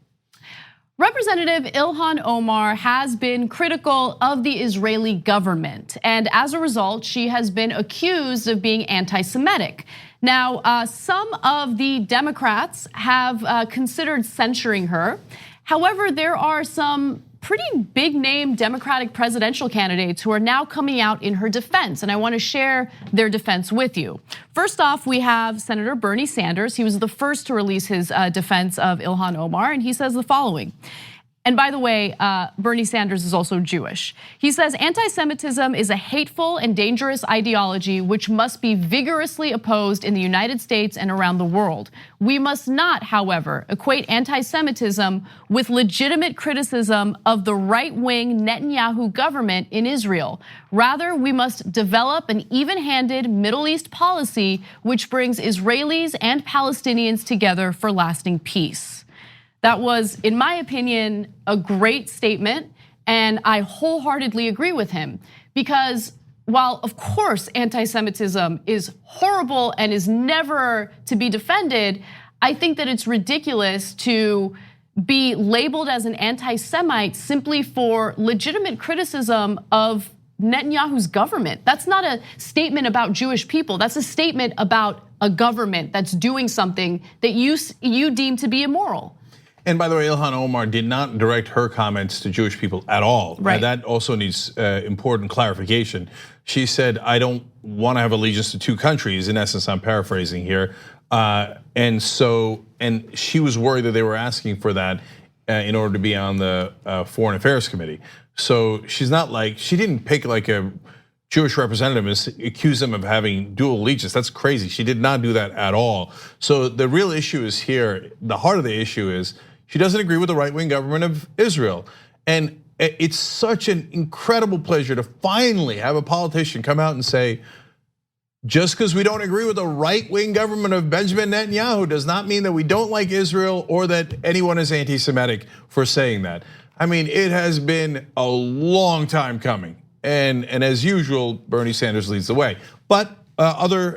Representative Ilhan Omar has been critical of the Israeli government, and as a result, she has been accused of being anti-Semitic. Now, some of the Democrats have considered censuring her. However, there are some pretty big name Democratic presidential candidates who are now coming out in her defense, and I want to share their defense with you. First off, we have Senator Bernie Sanders. He was the first to release his defense of Ilhan Omar, and he says the following. And by the way, Bernie Sanders is also Jewish. He says anti-Semitism is a hateful and dangerous ideology which must be vigorously opposed in the United States and around the world. We must not, however, equate anti-Semitism with legitimate criticism of the right-wing Netanyahu government in Israel. Rather, we must develop an even-handed Middle East policy which brings Israelis and Palestinians together for lasting peace. That was, in my opinion, a great statement, and I wholeheartedly agree with him. Because while, of course, anti-Semitism is horrible and is never to be defended, I think that it's ridiculous to be labeled as an anti-Semite simply for legitimate criticism of Netanyahu's government. That's not a statement about Jewish people. That's a statement about a government that's doing something that you deem to be immoral. And by the way, Ilhan Omar did not direct her comments to Jewish people at all. Right. That also needs important clarification. She said, I don't want to have allegiance to two countries. In essence, I'm paraphrasing here. And she was worried that they were asking for that in order to be on the Foreign Affairs Committee. So she's not like, she didn't pick like a Jewish representative accused him of having dual allegiance. That's crazy. She did not do that at all. So the real issue is here, the heart of the issue is she doesn't agree with the right-wing government of Israel. And it's such an incredible pleasure to finally have a politician come out and say, just because we don't agree with the right-wing government of Benjamin Netanyahu does not mean that we don't like Israel or that anyone is anti-Semitic for saying that. I mean, it has been a long time coming. And as usual, Bernie Sanders leads the way. But other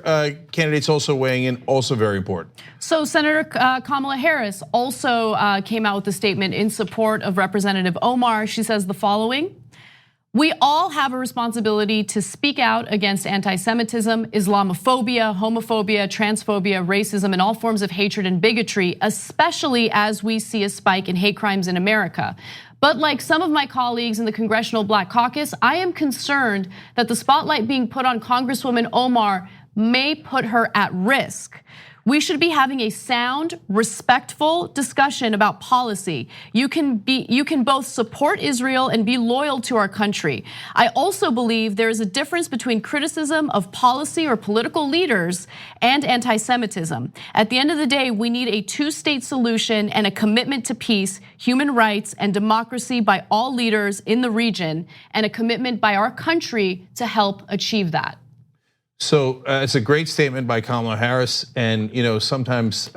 candidates also weighing in, also very important. So Senator Kamala Harris also came out with a statement in support of Representative Omar. She says the following: "We all have a responsibility to speak out against anti-Semitism, Islamophobia, homophobia, transphobia, racism, and all forms of hatred and bigotry, especially as we see a spike in hate crimes in America. But like some of my colleagues in the Congressional Black Caucus, I am concerned that the spotlight being put on Congresswoman Omar may put her at risk. We should be having a sound, respectful discussion about policy. You can both support Israel and be loyal to our country. I also believe there is a difference between criticism of policy or political leaders and anti-Semitism. At the end of the day, we need a two-state solution and a commitment to peace, human rights, and democracy by all leaders in the region, and a commitment by our country to help achieve that." So it's a great statement by Kamala Harris, and sometimes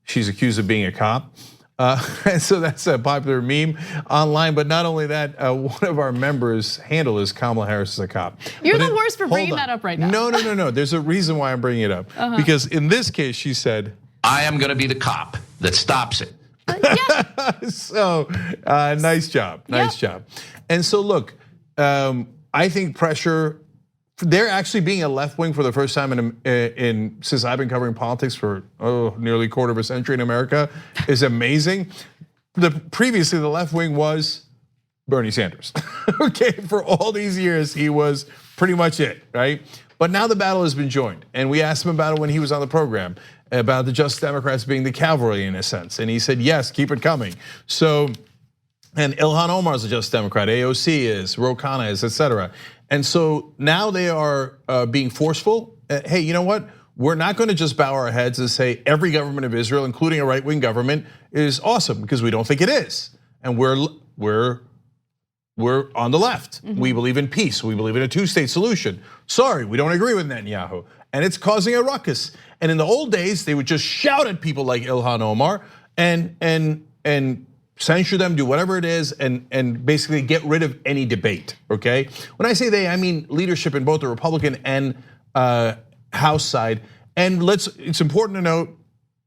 she's accused of being a cop. And so that's a popular meme online. But not only that, one of our members' handle is Kamala Harris is a cop. You're the worst for bringing that up right now. No. There's a reason why I'm bringing it up. Because in this case, she said, "I am going to be the cop that stops it." So nice job, nice job. And so look, I think pressure. They're actually being a left wing for the first time since I've been covering politics for nearly a quarter of a century in America is amazing. Previously, the left wing was Bernie Sanders. Okay, for all these years, he was pretty much it, right? But now the battle has been joined, and we asked him about it when he was on the program about the Just Democrats being the cavalry in a sense, and he said yes, keep it coming. So, and Ilhan Omar is a Just Democrat, AOC is, Ro Khanna is, etc. And so now they are being forceful. Hey, you know what? We're not going to just bow our heads and say every government of Israel, including a right-wing government, is awesome, because we don't think it is. And we're on the left. We believe in peace. We believe in a two-state solution. Sorry, we don't agree with Netanyahu, and it's causing a ruckus. And in the old days, they would just shout at people like Ilhan Omar and censure them, do whatever it is, and basically get rid of any debate, okay? When I say they, I mean leadership in both the Republican and House side. And it's important to note,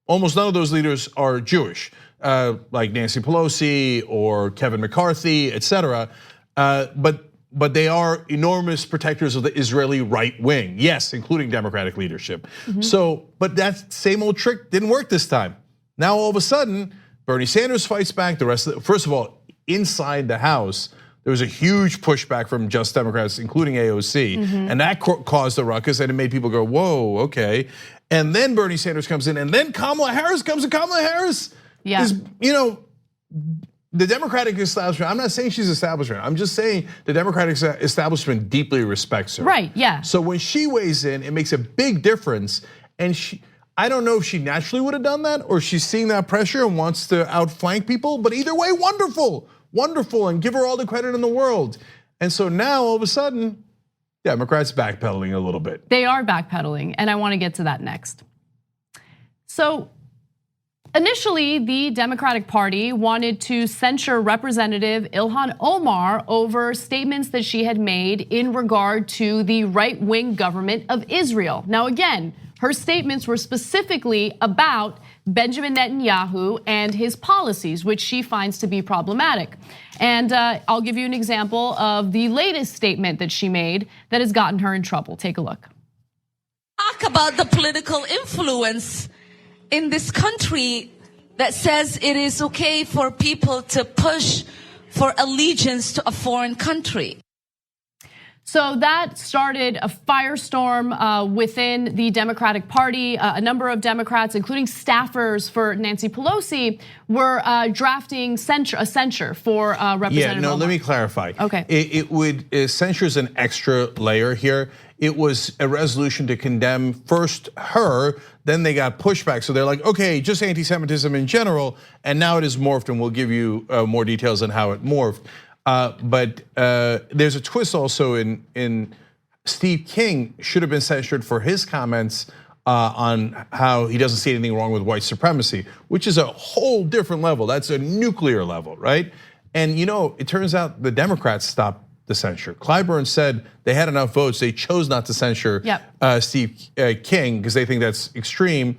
almost none of those leaders are Jewish, like Nancy Pelosi or Kevin McCarthy, etc. But they are enormous protectors of the Israeli right wing, yes, including Democratic leadership. So, but that same old trick didn't work this time. Now all of a sudden, Bernie Sanders fights back. First of all, inside the House, there was a huge pushback from Just Democrats, including AOC, and that caused a ruckus, and it made people go, "Whoa, okay." And then Bernie Sanders comes in, and then Kamala Harris comes, and Kamala Harris is, the Democratic establishment. I'm not saying she's establishment. I'm just saying the Democratic establishment deeply respects her. Right? Yeah. So when she weighs in, it makes a big difference, and I don't know if she naturally would have done that or she's seeing that pressure and wants to outflank people, but either way, wonderful, and give her all the credit in the world. And so now all of a sudden, Democrats backpedaling a little bit. They are backpedaling, and I want to get to that next. So initially, the Democratic Party wanted to censure Representative Ilhan Omar over statements that she had made in regard to the right-wing government of Israel. Now again, her statements were specifically about Benjamin Netanyahu and his policies, which she finds to be problematic. And I'll give you an example of the latest statement that she made that has gotten her in trouble. Take a look. Talk about the political influence in this country that says it is okay for people to push for allegiance to a foreign country. So that started a firestorm within the Democratic Party. A number of Democrats, including staffers for Nancy Pelosi, were drafting a censure for Representative Yeah, no, Omar. let me clarify. Okay. Censure is an extra layer here. It was a resolution to condemn first her, then they got pushback. So they're like, okay, just anti-Semitism in general, and now it is morphed, and we'll give you more details on how it morphed. But there's a twist also in Steve King should have been censured for his comments on how he doesn't see anything wrong with white supremacy, which is a whole different level. That's a nuclear level, right? And it turns out the Democrats stopped the censure. Clyburn said they had enough votes. They chose not to censure Steve King because they think that's extreme.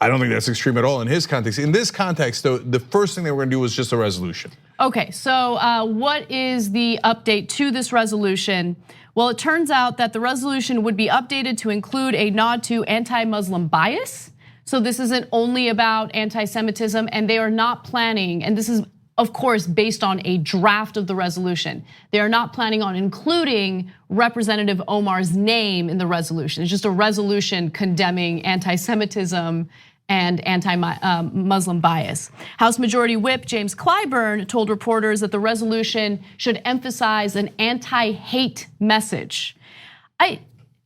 I don't think that's extreme at all in his context. In this context, though, the first thing they were gonna do was just a resolution. Okay, so what is the update to this resolution? Well, it turns out that the resolution would be updated to include a nod to anti-Muslim bias. So this isn't only about anti-Semitism, and they are not planning, and this is of course based on a draft of the resolution. They are not planning on including Representative Omar's name in the resolution. It's just a resolution condemning anti-Semitism and anti-Muslim bias. House Majority Whip James Clyburn told reporters that the resolution should emphasize an anti-hate message.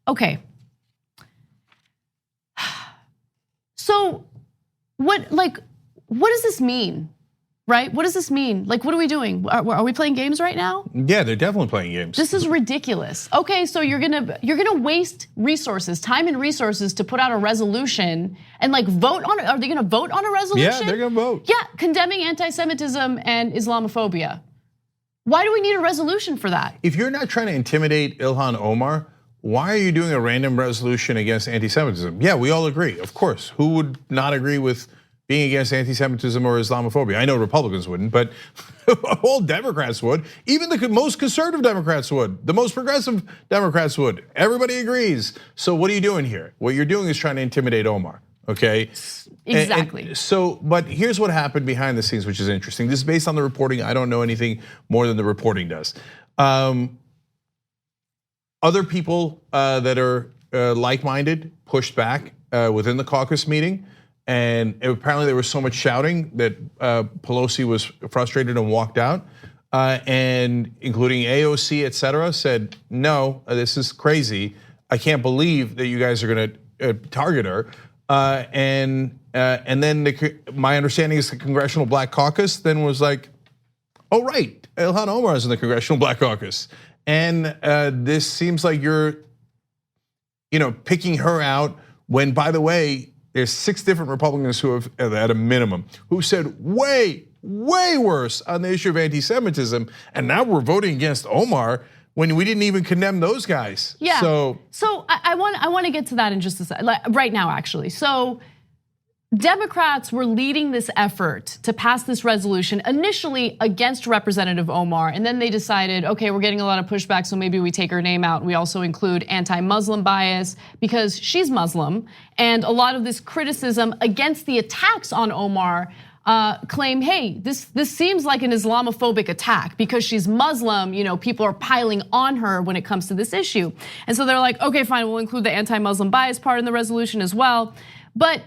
Okay. So what does this mean? Right? What does this mean? Like, what are we doing? Are we playing games right now? Yeah, they're definitely playing games. This is ridiculous. Okay, so you're gonna waste resources, time and resources to put out a resolution and vote on it. Are they gonna vote on a resolution? Yeah, they're gonna vote. Yeah, condemning anti-Semitism and Islamophobia. Why do we need a resolution for that? If you're not trying to intimidate Ilhan Omar, why are you doing a random resolution against anti-Semitism? Yeah, we all agree, of course. Who would not agree with being against anti-Semitism or Islamophobia? I know Republicans wouldn't, but all Democrats would. Even the most conservative Democrats would. The most progressive Democrats would. Everybody agrees. So what are you doing here? What you're doing is trying to intimidate Omar, okay? Exactly. But here's what happened behind the scenes, which is interesting. This is based on the reporting. I don't know anything more than the reporting does. Other people that are like-minded pushed back within the caucus meeting. And apparently there was so much shouting that Pelosi was frustrated and walked out. And including AOC, et cetera, said, no, this is crazy. I can't believe that you guys are gonna target her. And then my understanding is the Congressional Black Caucus then was like, oh right, Ilhan Omar is in the Congressional Black Caucus. And this seems like you're picking her out when, by the way, there's 6 different Republicans who have, at a minimum, who said way worse on the issue of anti-Semitism, and now we're voting against Omar when we didn't even condemn those guys. Yeah. So I want to get to that in just a second, right now actually. So Democrats were leading this effort to pass this resolution initially against Representative Omar, and then they decided, okay, we're getting a lot of pushback, so maybe we take her name out. We also include anti-Muslim bias because she's Muslim, and a lot of this criticism against the attacks on Omar claim, hey, this seems like an Islamophobic attack because she's Muslim. People are piling on her when it comes to this issue, and so they're like, okay, fine, we'll include the anti-Muslim bias part in the resolution as well, but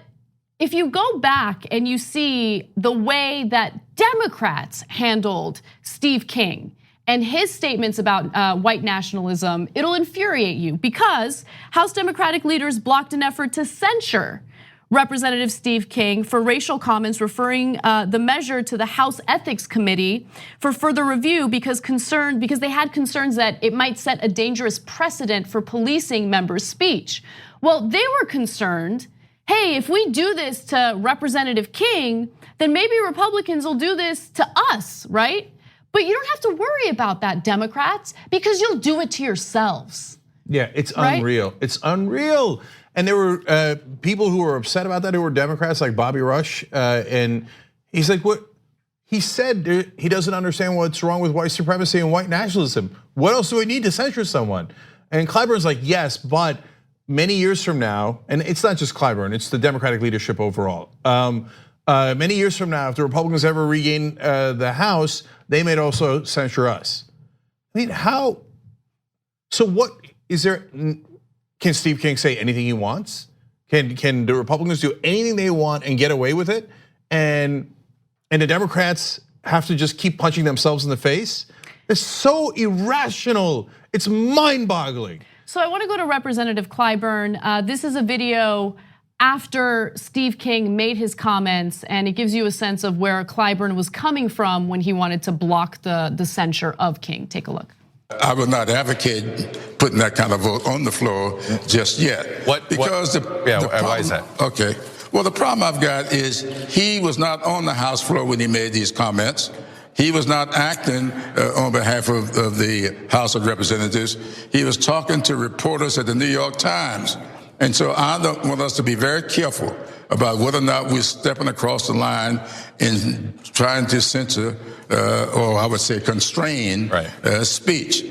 if you go back and you see the way that Democrats handled Steve King and his statements about white nationalism, it'll infuriate you because House Democratic leaders blocked an effort to censure Representative Steve King for racial comments referring the measure to the House Ethics Committee for further review because they had concerns that it might set a dangerous precedent for policing members' speech. Well, they were concerned, hey, if we do this to Representative King, then maybe Republicans will do this to us, right? But you don't have to worry about that, Democrats, because you'll do it to yourselves. Yeah, it's unreal. It's unreal. And there were people who were upset about that who were Democrats like Bobby Rush. And he's like, what? He said he doesn't understand what's wrong with white supremacy and white nationalism. What else do we need to censure someone? And Clyburn's like, yes, but many years from now, and it's not just Clyburn, it's the Democratic leadership overall. Many years from now, if the Republicans ever regain the House, they may also censure us. I mean, how So what is there? Can Steve King say anything he wants? Can the Republicans do anything they want and get away with it? And the Democrats have to just keep punching themselves in the face? It's so irrational. It's mind-boggling. So I want to go to Representative Clyburn. This is a video after Steve King made his comments, and it gives you a sense of where Clyburn was coming from when he wanted to block the censure of King. Take a look. I would not advocate putting that kind of vote on the floor just yet. Why is that? Okay. Well, the problem I've got is he was not on the House floor when he made these comments. He was not acting on behalf of the House of Representatives. He was talking to reporters at the New York Times. And so I want us to be very careful about whether or not we're stepping across the line in trying to censor, or I would say constrain, speech.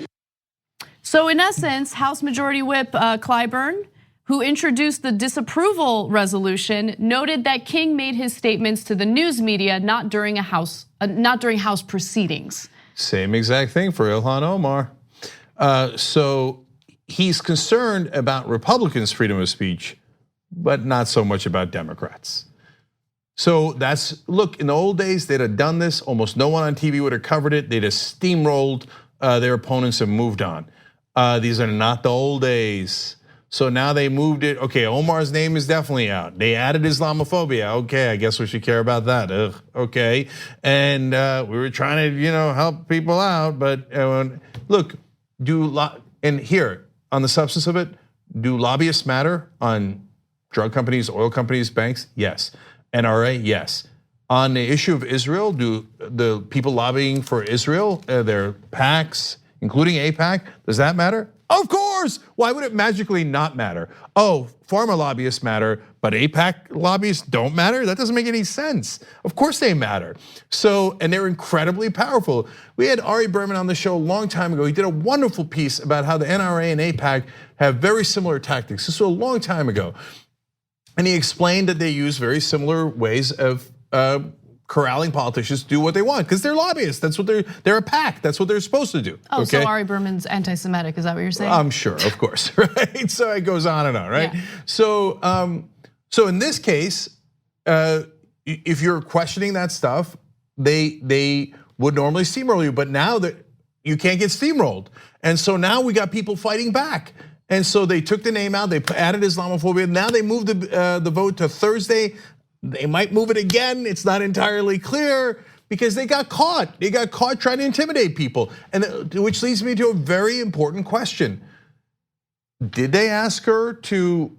So in essence, House Majority Whip Clyburn, who introduced the disapproval resolution, noted that King made his statements to the news media not during House proceedings. Same exact thing for Ilhan Omar. So he's concerned about Republicans' freedom of speech, but not so much about Democrats. So look, in the old days, they'd have done this. Almost no one on TV would have covered it. They'd have steamrolled their opponents and moved on. These are not the old days. So now they moved it. Okay, Omar's name is definitely out. They added Islamophobia. Okay, I guess we should care about that. Okay, and we were trying to, help people out. But look, and here on the substance of it, do lobbyists matter on drug companies, oil companies, banks? Yes. NRA? Yes. On the issue of Israel, do the people lobbying for Israel, their PACs, including AIPAC, does that matter? Of course. Why would it magically not matter? Oh, pharma lobbyists matter, but AIPAC lobbyists don't matter? That doesn't make any sense. Of course they matter. So, and they're incredibly powerful. We had Ari Berman on the show a long time ago. He did a wonderful piece about how the NRA and AIPAC have very similar tactics. This was a long time ago. And he explained that they use very similar ways of corralling politicians to do what they want, because they're lobbyists. That's what they're a PAC. That's what they're supposed to do. Oh, okay? So Ari Berman's anti-Semitic, is that what you're saying? I'm sure, of course, right? So it goes on and on, right? Yeah. So in this case, if you're questioning that stuff, they would normally steamroll you, but now that you can't get steamrolled. And so now we got people fighting back. And so they took the name out, they added Islamophobia. Now they moved the vote to Thursday. They might move it again. It's not entirely clear because they got caught. They got caught trying to intimidate people. And which leads me to a very important question. Did they ask her to,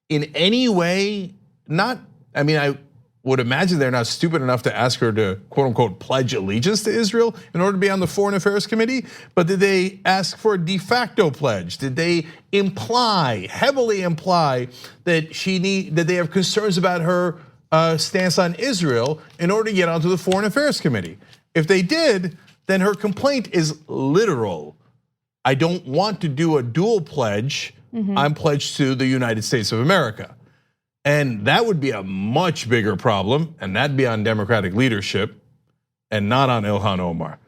in any way, I would imagine they're not stupid enough to ask her to, quote unquote, pledge allegiance to Israel in order to be on the Foreign Affairs Committee. But did they ask for a de facto pledge? Did they heavily imply that that they have concerns about her stance on Israel in order to get onto the Foreign Affairs Committee? If they did, then her complaint is literal. I don't want to do a dual pledge. I'm pledged to the United States of America. And that would be a much bigger problem, and that'd be on Democratic leadership and not on Ilhan Omar.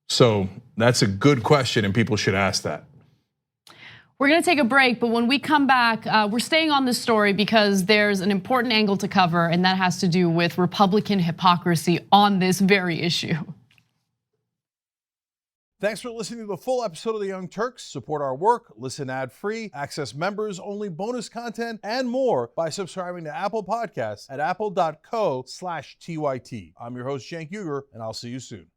So that's a good question, and people should ask that. We're gonna take a break, but when we come back, we're staying on this story because there's an important angle to cover, and that has to do with Republican hypocrisy on this very issue. Thanks for listening to the full episode of The Young Turks. Support our work, listen ad-free, access members-only bonus content, and more by subscribing to Apple Podcasts at apple.co/TYT. I'm your host, Cenk Uygur, and I'll see you soon.